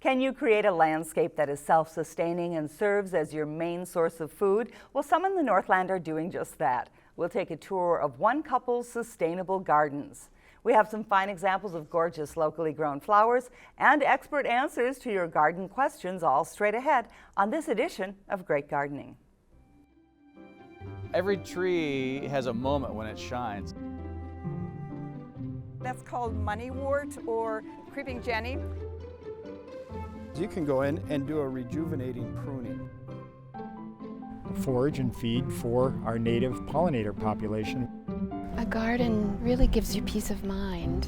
Can you create a landscape that is self-sustaining and serves as your main source of food? Well, some in the Northland are doing just that. We'll take a tour of one couple's sustainable gardens. We have some fine examples of gorgeous locally grown flowers and expert answers to your garden questions all straight ahead on this edition of Great Gardening. Every tree has a moment when it shines. That's called moneywort or creeping Jenny. You can go in and do a rejuvenating pruning. Forage and feed for our native pollinator population. A garden really gives you peace of mind.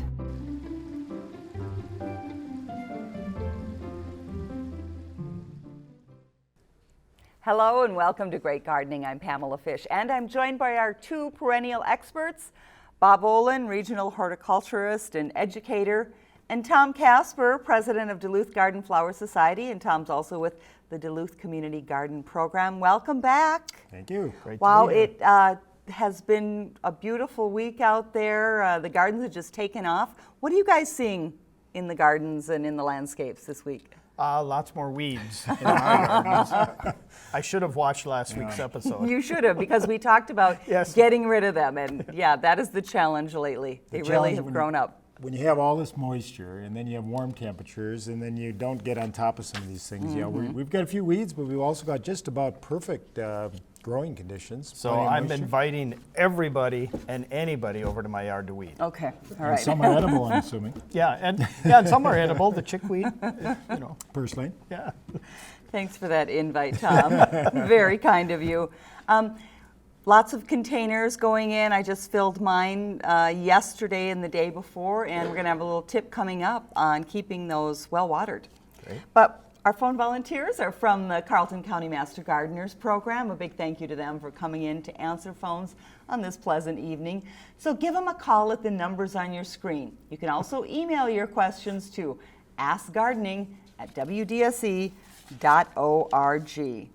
Hello and welcome to Great Gardening. I'm Pamela Fish and I'm joined by our two perennial experts, Bob Olin, regional horticulturist and educator, and Tom Casper, president of Duluth Garden Flower Society, and Tom's also with the Duluth Community Garden Program. Welcome back. Thank you. Great wow, to be here. It has been a beautiful week out there. The gardens have just taken off. What are you guys seeing in the gardens and in the landscapes this week? Lots more weeds in our gardens. I should have watched last week's episode. You should have, because we talked about getting rid of them, and yeah, that is the challenge lately. They really have grown up. When you have all this moisture and then you have warm temperatures and then you don't get on top of some of these things, you know, we've got a few weeds, but we've also got just about perfect growing conditions. So I'm inviting everybody and anybody over to my yard to weed. Okay, all right. And some are edible, I'm assuming. And some are edible, the chickweed, you know. Purslane. Yeah. Thanks for that invite, Tom. Very kind of you. Lots of containers going in. I just filled mine yesterday and the day before, and we're going to have a little tip coming up on keeping those well watered. Great. But our phone volunteers are from the Carleton County Master Gardeners Program. A big thank you to them for coming in to answer phones on this pleasant evening. So give them a call at the numbers on your screen. You can also email your questions to askgardening@wdse.org.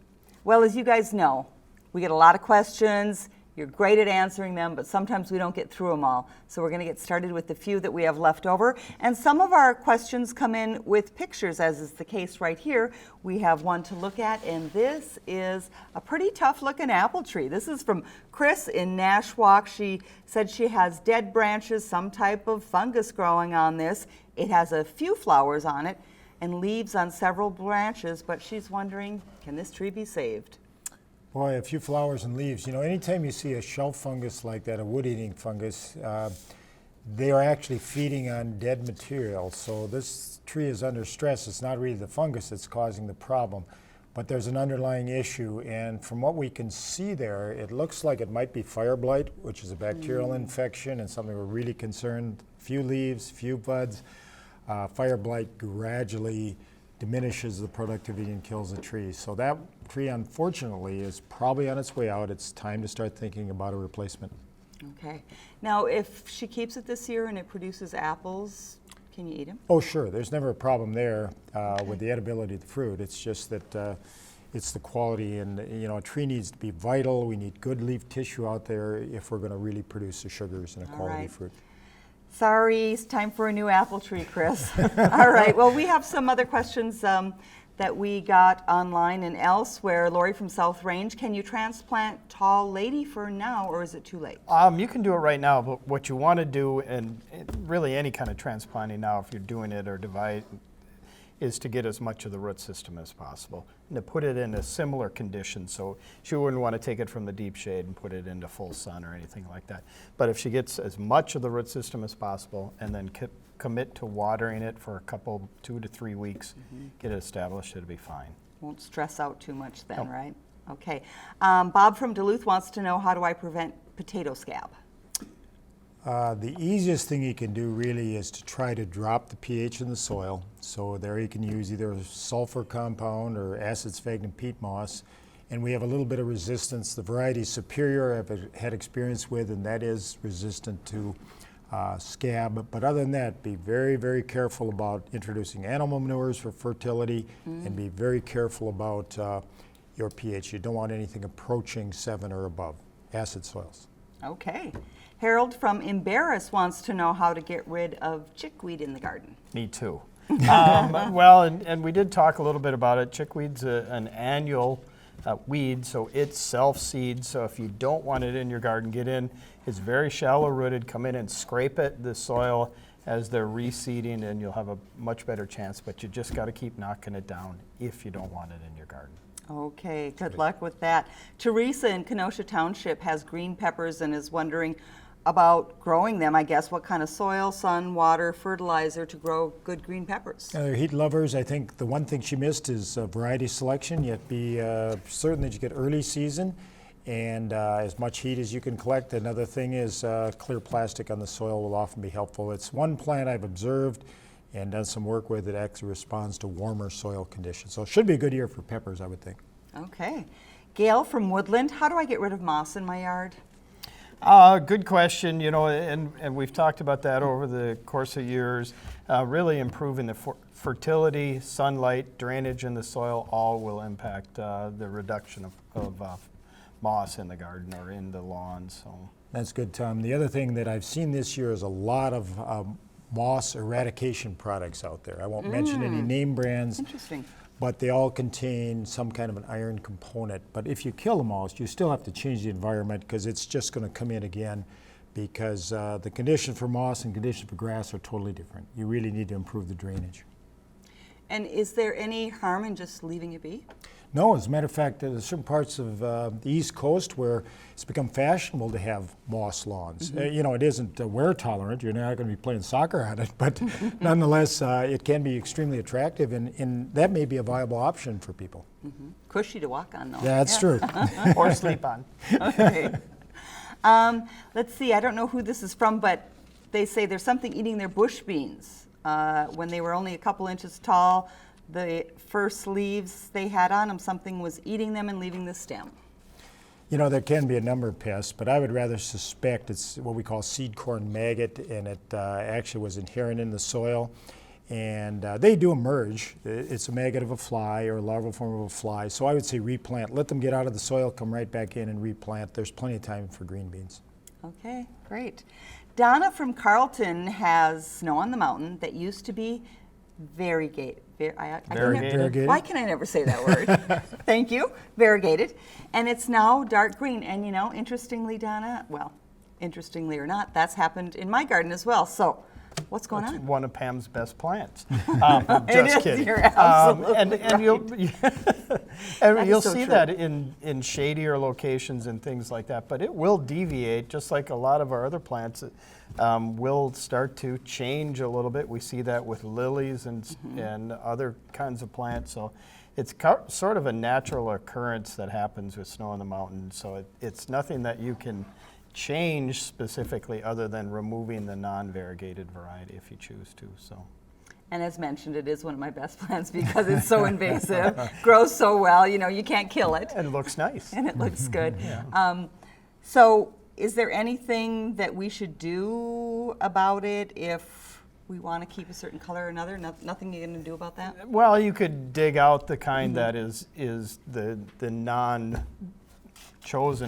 Well, as you guys know, we get a lot of questions. You're great at answering them, but sometimes we don't get through them all. So we're going to get started with the few that we have left over. And some of our questions come in with pictures, as is the case right here. We have one to look at, and this is a pretty tough-looking apple tree. This is from Chris in Nashwauk. She said she has dead branches, some type of fungus growing on this. It has a few flowers on it and leaves on several branches, but she's wondering, can this tree be saved? Boy, a few flowers and leaves. You know, anytime you see a shelf fungus like that, a wood-eating fungus, they are actually feeding on dead material. So this tree is under stress. It's not really the fungus that's causing the problem, but there's an underlying issue. And from what we can see there, it looks like it might be fire blight, which is a bacterial infection and something we're really concerned. Few leaves, few buds. Fire blight gradually diminishes the productivity and kills the tree. So that tree, unfortunately, is probably on its way out. It's time to start thinking about a replacement. Okay. Now, if she keeps it this year and it produces apples, can you eat them? Oh, sure. There's never a problem there with the edibility of the fruit. It's just that it's the quality, and you know, a tree needs to be vital. We need good leaf tissue out there if we're going to really produce the sugars in a quality fruit. Sorry, it's time for a new apple tree, Chris. All right, well, we have some other questions that we got online and elsewhere. Lori from South Range, can you transplant tall ladyfern now, or is it too late? You can do it right now, but what you want to do, and really any kind of transplanting now, if you're doing it or divide, is to get as much of the root system as possible and to put it in a similar condition. So she wouldn't want to take it from the deep shade and put it into full sun or anything like that. But if she gets as much of the root system as possible and then commit to watering it for a couple, 2 to 3 weeks, get it established, it'll be fine. Won't stress out too much then, right? Okay. Bob from Duluth wants to know, how do I prevent potato scab? The easiest thing you can do really is to try to drop the pH in the soil. So there you can use either a sulfur compound or acid sphagnum peat moss. And we have a little bit of resistance. The variety Superior I've had experience with, and that is resistant to scab. But other than that, be very, very careful about introducing animal manures for fertility and be very careful about your pH. You don't want anything approaching 7 or above, acid soils. Okay. Harold from Embarrass wants to know how to get rid of chickweed in the garden. Me too. Well, and we did talk a little bit about it. Chickweed's an annual weed, so it self-seeds. So if you don't want it in your garden, get in. It's very shallow rooted. Come in and scrape it, the soil, as they're reseeding, and you'll have a much better chance. But you just got to keep knocking it down if you don't want it in your garden. Okay, good luck with that. Teresa in Kenosha Township has green peppers and is wondering about growing them, I guess. What kind of soil, sun, water, fertilizer to grow good green peppers? They're heat lovers. I think the one thing she missed is variety selection. You have to be certain that you get early season and as much heat as you can collect. Another thing is clear plastic on the soil will often be helpful. It's one plant I've observed and done some work with that actually responds to warmer soil conditions. So it should be a good year for peppers, I would think. Okay. Gail from Woodland, how do I get rid of moss in my yard? Good question, you know, and we've talked about that over the course of years. Really improving the fertility, sunlight, drainage in the soil, all will impact the reduction of moss in the garden or in the lawn. So That's good, Tom. The other thing that I've seen this year is a lot of moss eradication products out there. I won't mention any name brands. Interesting. But they all contain some kind of an iron component. But if you kill the moss, you still have to change the environment because it's just going to come in again because the conditions for moss and conditions for grass are totally different. You really need to improve the drainage. And is there any harm in just leaving it be? No, as a matter of fact, there's certain parts of the East Coast where it's become fashionable to have moss lawns. You know, it isn't wear tolerant. You're not going to be playing soccer on it, but nonetheless, it can be extremely attractive, and that may be a viable option for people. Cushy to walk on, though. Yeah, that's true. or sleep on. Okay. Let's see, I don't know who this is from, but they say there's something eating their bush beans. When they were only a couple inches tall, the first leaves they had on them, something was eating them and leaving the stem. You know, there can be a number of pests, but I would rather suspect it's what we call seed corn maggot, and it actually was inherent in the soil. And they do emerge. It's a maggot of a fly or a larval form of a fly. So I would say replant. Let them get out of the soil, come right back in and replant. There's plenty of time for green beans. Okay, great. Donna from Carlton has snow on the mountain that used to be variegated. Variegated. Why can I never say that word? Thank you. Variegated. And it's now dark green. And you know, interestingly, Donna, well, interestingly or not, that's happened in my garden as well. So what's going on? One of Pam's best plants. It Just is, kidding. you're absolutely and right. you'll so see true. that in shadier locations and things like that. But it will deviate, just like a lot of our other plants. Will start to change a little bit. We see that with lilies and other kinds of plants. So it's sort of a natural occurrence that happens with snow on the mountain. So it's nothing that you can change specifically other than removing the non-variegated variety if you choose to. So. And as mentioned, it is one of my best plants because it's so invasive, grows so well, you know, you can't kill it. And it looks nice. And it looks good. So is there anything that we should do about it if we want to keep a certain color or another? Nothing you're going to do about that? Well, you could dig out the kind that is the non-chosen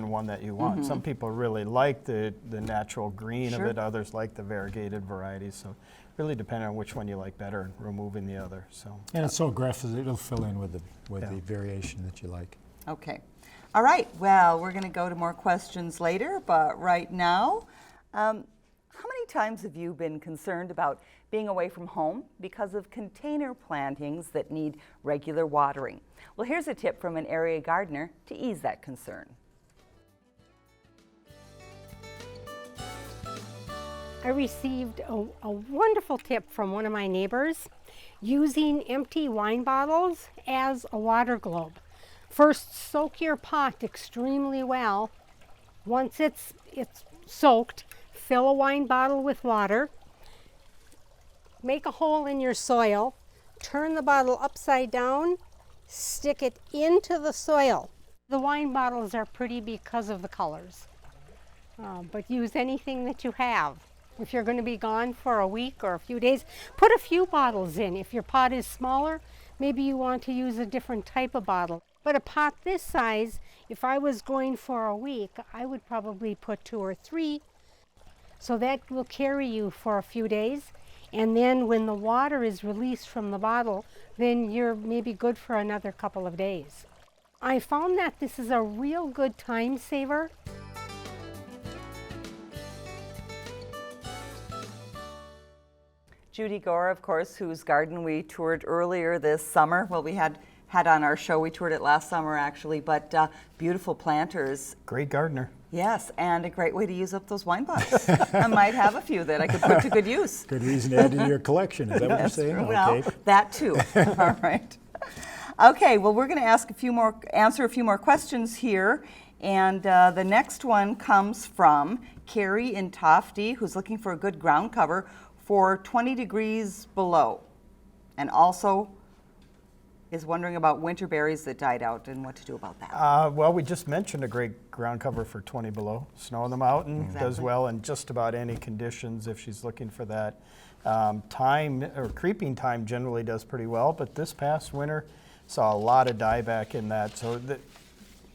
one that you want. Some people really like the natural green Sure. of it. Others like the variegated varieties. So really depending on which one you like better and removing the other. So. And it's so aggressive, it'll fill in with the Yeah. variation that you like. Okay. All right. Well, we're going to go to more questions later, but right now, how many times have you been concerned about being away from home because of container plantings that need regular watering? Well, here's a tip from an area gardener to ease that concern. I received a wonderful tip from one of my neighbors using empty wine bottles as a water globe. First, soak your pot extremely well. Once it's soaked, fill a wine bottle with water, make a hole in your soil, turn the bottle upside down, stick it into the soil. The wine bottles are pretty because of the colors, but use anything that you have. If you're going to be gone for a week or a few days, put a few bottles in. If your pot is smaller, maybe you want to use a different type of bottle. But a pot this size, if I was going for a week, I would probably put 2 or 3. So that will carry you for a few days. And then when the water is released from the bottle, then you're maybe good for another couple of days. I found that this is a real good time saver. Judy Gore, of course, whose garden we toured earlier this summer. Well, we had on our show, we toured it last summer actually, but beautiful planters. Great gardener. Yes, and a great way to use up those wine bottles. I might have a few that I could put to good use. Good reason to add to your collection. Is that what you're saying? Well, Okay. that too. All right. Okay, well, we're going to answer a few more questions here. And the next one comes from Carrie in Tofty, who's looking for a good ground cover for 20 degrees below. And also is wondering about winter berries that died out and what to do about that. Well, we just mentioned a great ground cover for 20 below. Snow on the mountain does well in just about any conditions if she's looking for that. Creeping time generally does pretty well, but this past winter saw a lot of dieback in that. So that,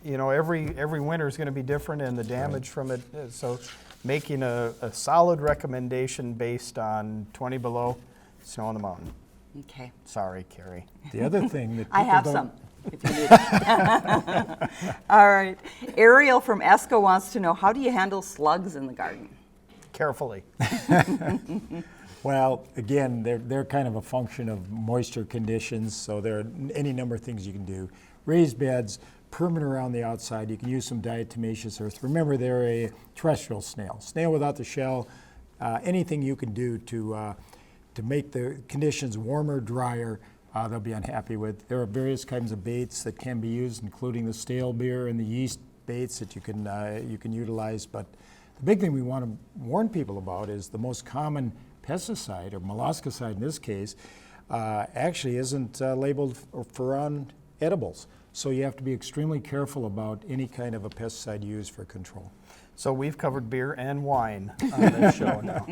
every winter is going to be different, and the damage from it. So making a solid recommendation based on 20 below, snow on the mountain. Okay. Sorry, Carrie. The other thing that I people have don't- some, if you need it. All right. Ariel from Esco wants to know, how do you handle slugs in the garden? Carefully. Well, again, they're kind of a function of moisture conditions, so there are any number of things you can do. Raised beds, permanent around the outside. You can use some diatomaceous earth. Remember, they're a terrestrial snail. Snail without the shell. Anything you can do to make the conditions warmer, drier, they'll be unhappy with. There are various kinds of baits that can be used, including the stale beer and the yeast baits that you can utilize. But the big thing we want to warn people about is the most common pesticide, or molluscicide in this case, actually isn't labeled for on edibles. So you have to be extremely careful about any kind of a pesticide used for control. So we've covered beer and wine on this show now.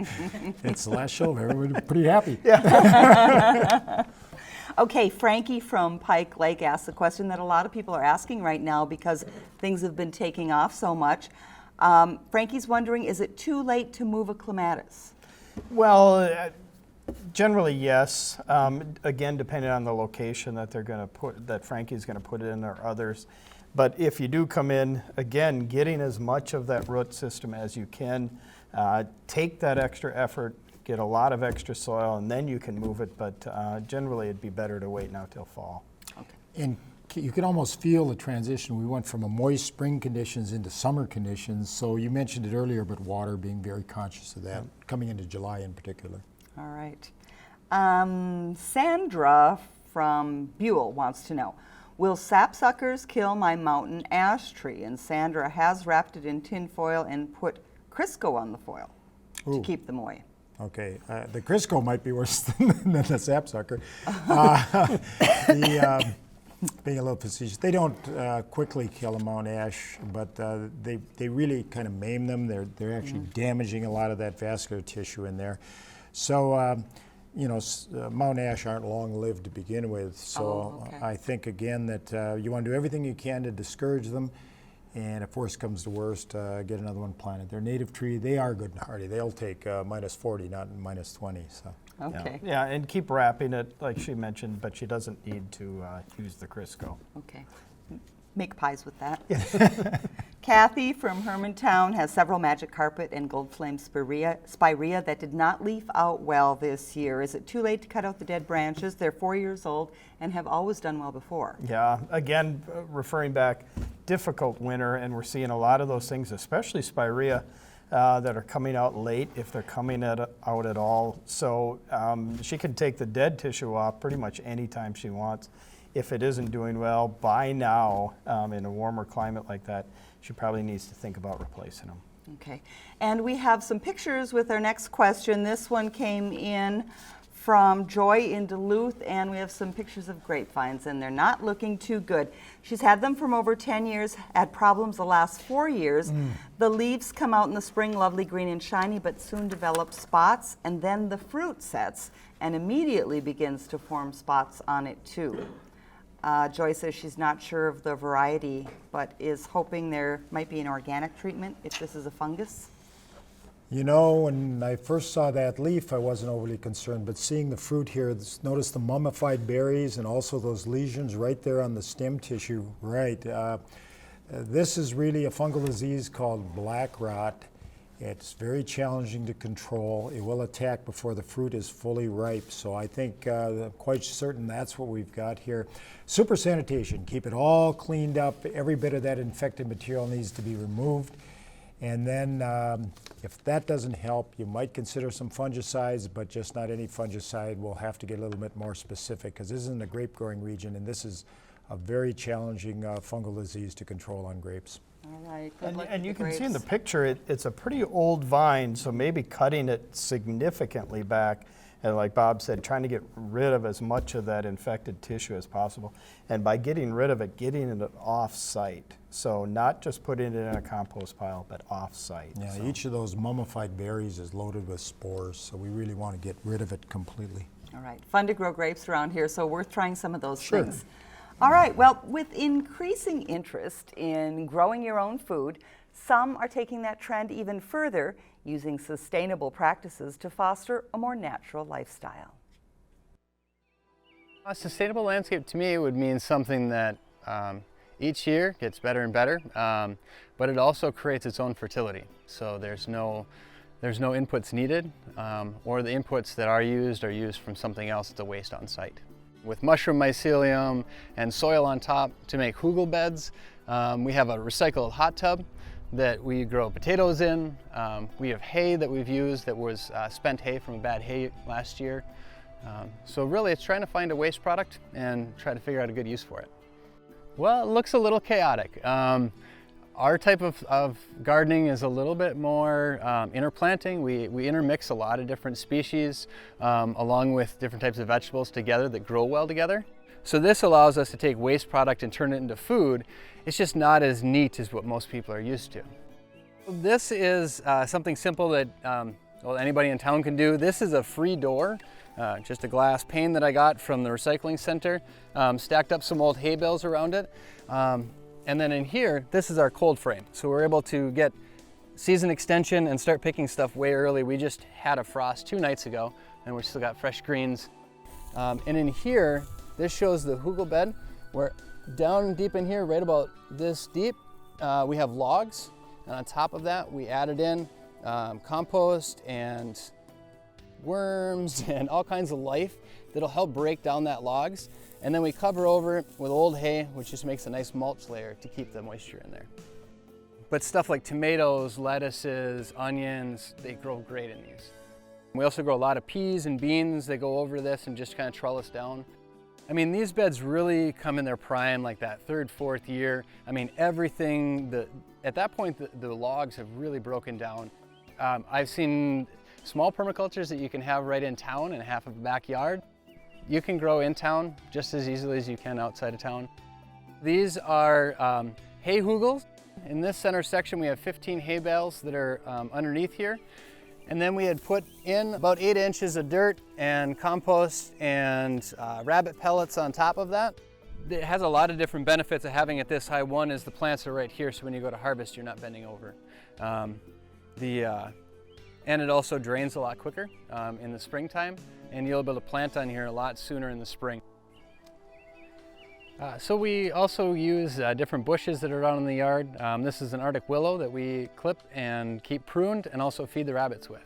It's the last show. Everybody's pretty happy. Okay, Frankie from Pike Lake asked a question that a lot of people are asking right now because things have been taking off so much. Frankie's wondering, is it too late to move a clematis? Well, generally yes. Again, depending on the location that that Frankie's going to put it in, or others. But if you do come in, again, getting as much of that root system as you can, take that extra effort, get a lot of extra soil, and then you can move it. But generally, it'd be better to wait now till fall. Okay. And you can almost feel the transition. We went from a moist spring conditions into summer conditions. So you mentioned it earlier, but water, being very conscious of that, coming into July in particular. All right. Sandra from Buell wants to know, will sapsuckers kill my mountain ash tree? And Sandra has wrapped it in tin foil and put Crisco on the foil to keep them away. Okay, the Crisco might be worse than the sapsucker. Being a little facetious, they don't quickly kill a mountain ash, but they really kind of maim them. They're actually damaging a lot of that vascular tissue in there. So, mountain ash aren't long-lived to begin with. So okay. I think, again, that you want to do everything you can to discourage them. And if worst comes to worst, get another one planted. They're a native tree. They are good and hardy. They'll take minus 40, not minus 20. So. Okay. Yeah, and keep wrapping it like she mentioned, but she doesn't need to use the Crisco. Okay. Make pies with that. Kathy from Hermantown has several magic carpet and gold flame spirea that did not leaf out well this year. Is it too late to cut out the dead branches? They're 4 years old and have always done well before. Yeah, again, referring back, difficult winter, and we're seeing a lot of those things, especially spirea, that are coming out late, if they're coming out at all. So she can take the dead tissue off pretty much anytime she wants. If it isn't doing well by now, in a warmer climate like that, she probably needs to think about replacing them. Okay. And we have some pictures with our next question. This one came in from Joy in Duluth, and we have some pictures of grapevines, and they're not looking too good. She's had them from over 10 years, had problems the last 4 years. The leaves come out in the spring, lovely green and shiny, but soon develop spots, and then the fruit sets and immediately begins to form spots on it too. Joy says she's not sure of the variety, but is hoping there might be an organic treatment if this is a fungus. You know, when I first saw that leaf, I wasn't overly concerned, but seeing the fruit here, notice the mummified berries and also those lesions right there on the stem tissue, right. This is really a fungal disease called black rot. It's very challenging to control. It will attack before the fruit is fully ripe, so I think I'm quite certain that's what we've got here. Super sanitation, keep it all cleaned up. Every bit of that infected material needs to be removed. And then if that doesn't help, you might consider some fungicides, but just not any fungicide. We'll have to get a little bit more specific because this isn't a grape growing region, and this is a very challenging fungal disease to control on grapes. All right. Good luck And with you the can see in the grapes. picture, it's a pretty old vine, so maybe cutting it significantly back, and like Bob said, trying to get rid of as much of that infected tissue as possible. And by getting rid of it, getting it off-site. So not just putting it in a compost pile, but off-site. Yeah, So- each of those mummified berries is loaded with spores, so we really want to get rid of it completely. All right. Fun to grow grapes around here, so worth trying some of those Sure. things. All right. Well, with increasing interest in growing your own food, some are taking that trend even further, using sustainable practices to foster a more natural lifestyle. A sustainable landscape to me would mean something that each year gets better and better, but it also creates its own fertility. So there's no inputs needed, or the inputs that are used from something else that's a waste on site. With mushroom mycelium and soil on top to make hugel beds, we have a recycled hot tub that we grow potatoes in. We have hay that we've used that was spent hay from a bad hay last year. So really it's trying to find a waste product and try to figure out a good use for it. Well, it looks a little chaotic. Our type of gardening is a little bit more interplanting. We intermix a lot of different species along with different types of vegetables together that grow well together. So this allows us to take waste product and turn it into food. It's just not as neat as what most people are used to. This is something simple that well, anybody in town can do. This is a free door, just a glass pane that I got from the recycling center. Stacked up some old hay bales around it. And then in here, this is our cold frame. So we're able to get season extension and start picking stuff way early. We just had a frost 2 nights ago and we still got fresh greens. And in here, this shows the hugel bed. Where down deep in here, right about this deep, we have logs. And on top of that, we added in compost and worms and all kinds of life that'll help break down that logs. And then we cover over it with old hay, which just makes a nice mulch layer to keep the moisture in there. But stuff like tomatoes, lettuces, onions, they grow great in these. We also grow a lot of peas and beans that go over this and just kind of trellis down. I mean, these beds really come in their prime like that 3rd, 4th year. I mean, everything, at that point, the logs have really broken down. I've seen small permacultures that you can have right in town in half of a backyard. You can grow in town just as easily as you can outside of town. These are hay hugels. In this center section, we have 15 hay bales that are underneath here. And then we had put in about 8 inches of dirt and compost and rabbit pellets on top of that. It has a lot of different benefits of having it this high. One is the plants are right here, so when you go to harvest, you're not bending over. And it also drains a lot quicker in the springtime, and you'll be able to plant on here a lot sooner in the spring. So we also use different bushes that are out in the yard. This is an Arctic willow that we clip and keep pruned and also feed the rabbits with.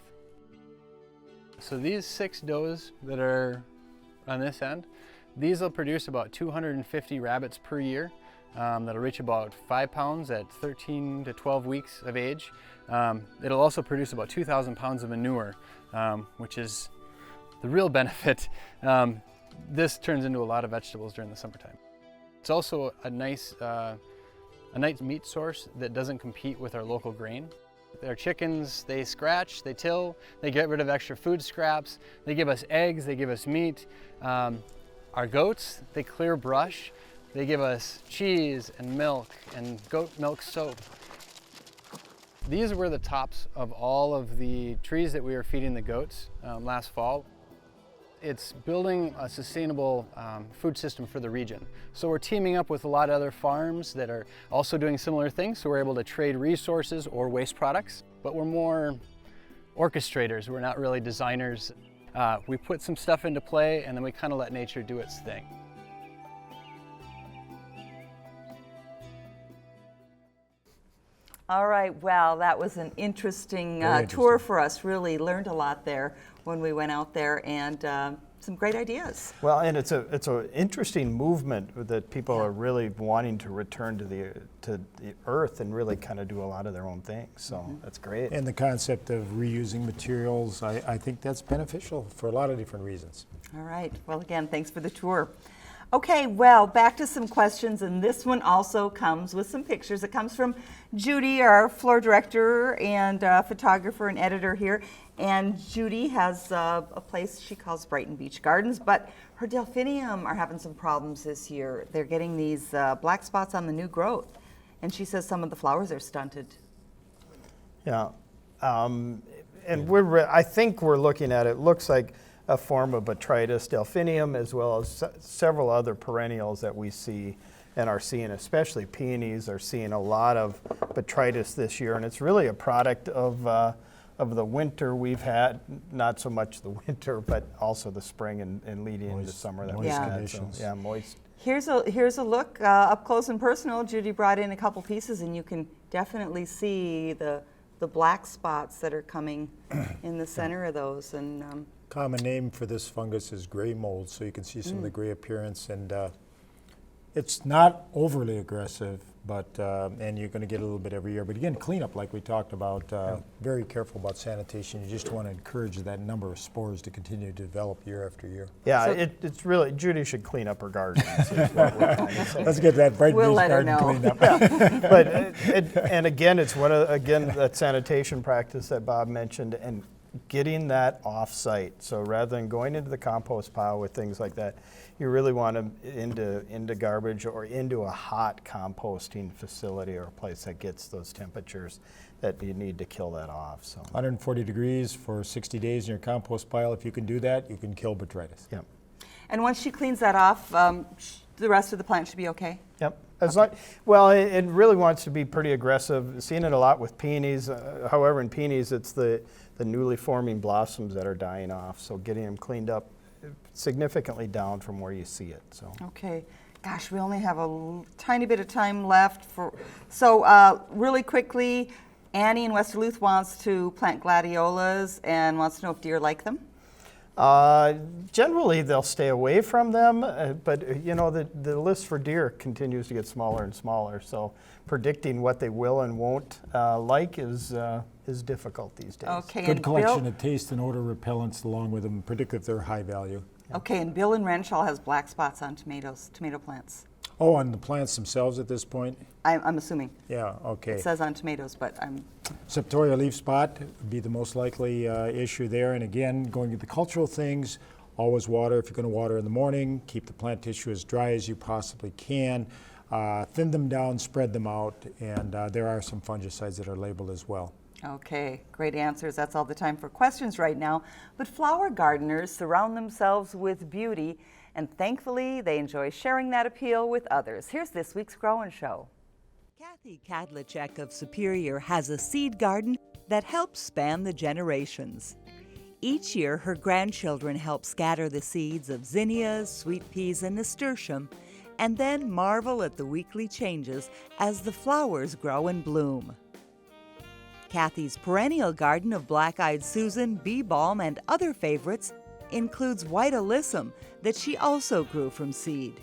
So these 6 does that are on this end, these will produce about 250 rabbits per year. That'll reach about 5 pounds at 13 to 12 weeks of age. It'll also produce about 2,000 pounds of manure, which is the real benefit. This turns into a lot of vegetables during the summertime. It's also a nice meat source that doesn't compete with our local grain. Our chickens, they scratch, they till, they get rid of extra food scraps, they give us eggs, they give us meat. Our goats, they clear brush, they give us cheese and milk and goat milk soap. These were the tops of all of the trees that we were feeding the goats last fall. It's building a sustainable food system for the region. So we're teaming up with a lot of other farms that are also doing similar things, so we're able to trade resources or waste products, but we're more orchestrators. We're not really designers. We put some stuff into play and then we kind of let nature do its thing. All right, well, that was an interesting Very tour interesting. for us. Really learned a lot there when we went out there, and some great ideas. Well, and it's an interesting movement that people are really wanting to return to the earth and really kind of do a lot of their own things. So that's great. And the concept of reusing materials, I think that's beneficial for a lot of different reasons. All right, well, again, thanks for the tour. Okay, well, back to some questions, and this one also comes with some pictures. It comes from Judy, our floor director and photographer and editor here. And Judy has a place she calls Brighton Beach Gardens, but her delphinium are having some problems this year. They're getting these black spots on the new growth, and she says some of the flowers are stunted. Yeah, and I think we're looking at it. Looks like a form of botrytis delphinium, as well as several other perennials that we see and are seeing, especially peonies, are seeing a lot of botrytis this year, and it's really a product of the winter we've had. Not so much the winter, but also the spring and leading into summer that we've moist had. conditions. So, yeah, moist. Here's a look up close and personal. Judy brought in a couple pieces, and you can definitely see the black spots that are coming in the center of those. And Common name for this fungus is gray mold, so you can see some of the gray appearance, and it's not overly aggressive, but and you're going to get a little bit every year. But again, cleanup, like we talked about, very careful about sanitation. You just want to encourage that number of spores to continue to develop year after year. Yeah, So- it's really, Judy should clean up her garden. Is what we're trying to say. Let's get that Brighton We'll Beach let her garden know. cleaned up. But and again, it's that sanitation practice that Bob mentioned, and getting that off-site. So rather than going into the compost pile with things like that, you really want them into garbage or into a hot composting facility or a place that gets those temperatures that you need to kill that off. So 140 degrees for 60 days in your compost pile. If you can do that, you can kill botrytis. yep. and once she cleans that off, the rest of the plant should be okay. Yep. As long, well, it really wants to be pretty aggressive. Seeing it a lot with peonies. However, in peonies, it's the newly forming blossoms that are dying off. So getting them cleaned up significantly down from where you see it. So Okay. Gosh, we only have a tiny bit of time left so really quickly, Annie in West Duluth wants to plant gladiolas and wants to know if deer like them. generally, they'll stay away from them, but you know the list for deer continues to get smaller and smaller. So predicting what they will and won't like is difficult these days. Okay, Good and collection Bill, of taste and odor repellents along with them, predict if they're high value. okay, and Bill in Renshaw has black spots on tomato plants. Oh, on the plants themselves at this point? I'm assuming. Yeah, okay. It says on tomatoes, but I'm Septoria leaf spot would be the most likely issue there. And again, going to the cultural things, always water. If you're going to water in the morning, keep the plant tissue as dry as you possibly can. Thin them down, spread them out, and there are some fungicides that are labeled as well. okay. Great answers. That's all the time for questions right now. But flower gardeners surround themselves with beauty, and thankfully they enjoy sharing that appeal with others. Here's this week's Grow and Show. Kathy Kadlicek of Superior has a seed garden that helps span the generations. Each year, her grandchildren help scatter the seeds of zinnias, sweet peas, and nasturtium, and then marvel at the weekly changes as the flowers grow and bloom. Kathy's perennial garden of black-eyed Susan, bee balm, and other favorites includes white alyssum that she also grew from seed.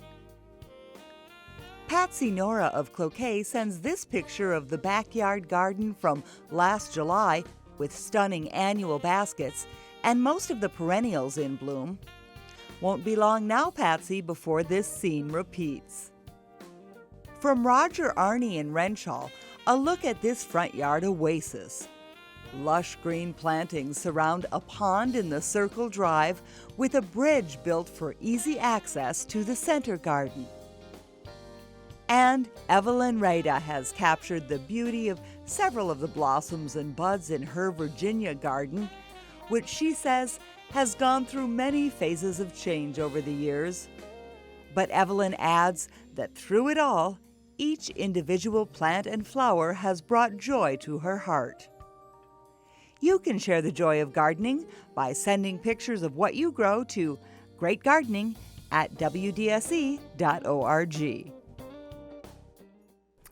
Patsy Nora of Cloquet sends this picture of the backyard garden from last July with stunning annual baskets and most of the perennials in bloom. Won't be long now, Patsy, before this scene repeats. From Roger Arney in Renshaw, a look at this front yard oasis. Lush green plantings surround a pond in the circle drive with a bridge built for easy access to the center garden. And Evelyn Rada has captured the beauty of several of the blossoms and buds in her Virginia garden, which she says has gone through many phases of change over the years. But Evelyn adds that through it all, each individual plant and flower has brought joy to her heart. You can share the joy of gardening by sending pictures of what you grow to greatgardening@wdse.org.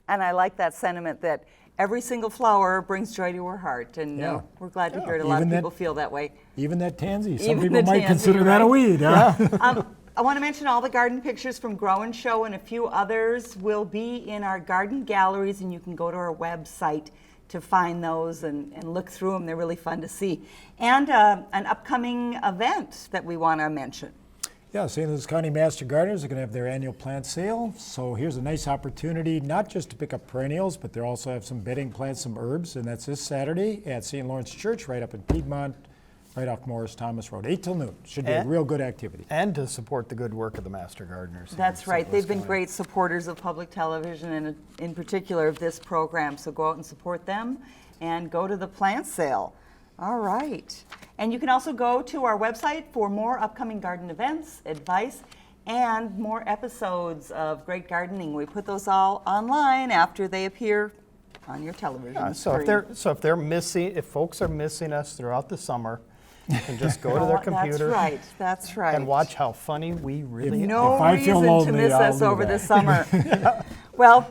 And I like that sentiment that every single flower brings joy to her heart. And Yeah. we're glad to Yeah. hear it. A lot of Even that- people feel that way. Even that tansy. Some Even people the might tansy, consider you're that a right. weed. Huh? I want to mention all the garden pictures from Grow and Show and a few others will be in our garden galleries, and you can go to our website to find those and look through them. They're really fun to see. And an upcoming event that we want to mention. Yeah, St. Louis County Master Gardeners are going to have their annual plant sale. So here's a nice opportunity, not just to pick up perennials, but they also have some bedding plants, some herbs, and that's this Saturday at St. Lawrence Church right up in Piedmont, right off Morris Thomas Road, 8 till noon. Should be a real good activity. And to support the good work of the Master Gardeners. here in That's St. right. Louis They've been County. great supporters of public television and in particular of this program. So go out and support them and go to the plant sale. All right. And you can also go to our website for more upcoming garden events, advice, and more episodes of Great Gardening. We put those all online after they appear on your television Yeah, screen. if folks are missing us throughout the summer, you can just go to their computer That's right. and watch how funny we really are. No If I feel reason to lonely, miss I'll us do over that. the summer. Well,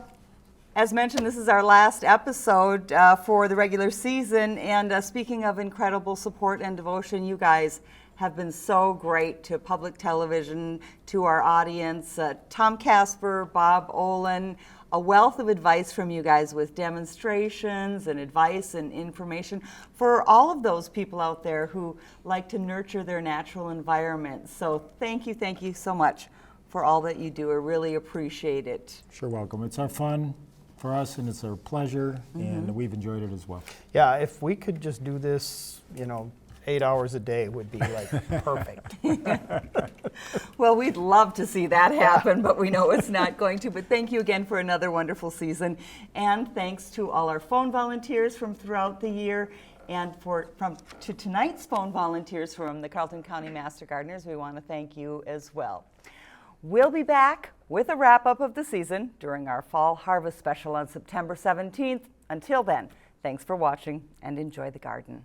as mentioned, this is our last episode for the regular season. And speaking of incredible support and devotion, you guys have been so great to public television, to our audience. Tom Casper, Bob Olin, a wealth of advice from you guys with demonstrations and advice and information for all of those people out there who like to nurture their natural environment. So thank you so much for all that you do. I really appreciate it. Sure, welcome. It's our fun for us, and it's our pleasure, and we've enjoyed it as well. Yeah, if we could just do this, 8 hours a day would be like perfect. Well, we'd love to see that happen, but we know it's not going to. But thank you again for another wonderful season. And thanks to all our phone volunteers from throughout the year. And to tonight's phone volunteers from the Carleton County Master Gardeners, we want to thank you as well. We'll be back with a wrap-up of the season during our Fall Harvest Special on September 17th. Until then, thanks for watching and enjoy the garden.